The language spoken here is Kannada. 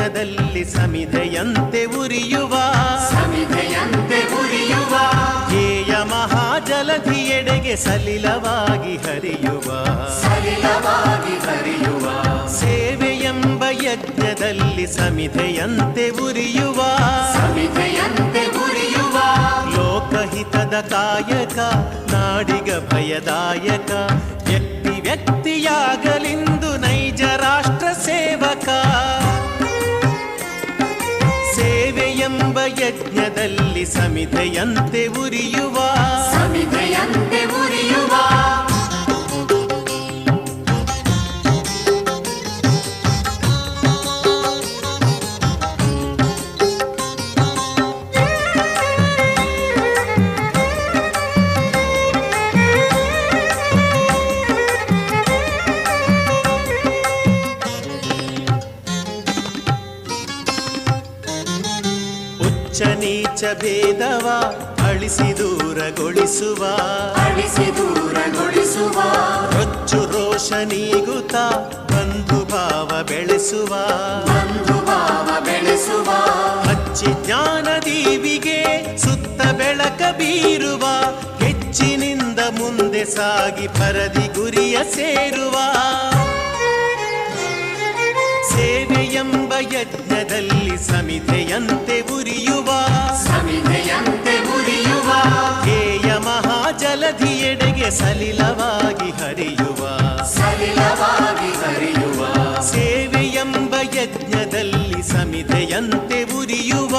ಯಜ್ಞದಲ್ಲಿ ಸಮಿಧೆಯಂತೆ ಉರಿಯುವ ಧ್ಯೇಯ ಮಹಾಜಲಧಿಯೆಡೆಗೆ ಸಲಿಲವಾಗಿ ಹರಿಯುವ ಸೇವೆಯೆಂಬ ಯಜ್ಞದಲ್ಲಿ ಸಮಿಧೆಯಂತೆ ಉರಿಯುವ ಲೋಕಹಿತದ ಕಾಯಕ ನಾಡಿಗ ಭಯದಾಯಕ ವ್ಯಕ್ತಿ ವ್ಯಕ್ತಿಯಾಗಲಿಂದು ನೈಜ ರಾಷ್ಟ್ರ ಸೇವಕ ಸೇವೆಯೆಂಬ ಯಜ್ಞದಲ್ಲಿ ಸಮಿಧೆಯಂತೆ ಉರಿಯುವ ಉಚ್ಚ ನೀಚ ಭೇದವ ಅಳಿಸಿ ದೂರಗೊಳಿಸುವ ರೊಚ್ಚು ರೋಷ ನೀಗುತ್ತ ಬಂಧು ಭಾವ ಬೆಳೆಸುವ ಹಚ್ಚಿ ಜ್ಞಾನ ದೀವಿಗೆ ಸುತ್ತ ಬೆಳಕ ಬೀರುವ ಹೆಚ್ಚಿನಿಂದ ಮುಂದೆ ಸಾಗಿ ಪರದಿ ಗುರಿಯ ಸೇರುವ ಸೇವೆಯೆಂಬ ಯಜ್ಞದಲ್ಲಿ ಸಮಿಧೆಯಂತೆ ಉರಿಯುವ ಧ್ಯೇಯ ಮಹಾಜಲಧಿಯೆಡೆಗೆ ಸಲಿಲವಾಗಿ ಹರಿಯುವ ಸೇವೆಯೆಂಬ ಯಜ್ಞದಲ್ಲಿ ಸಮಿಧೆಯಂತೆ ಉರಿಯುವ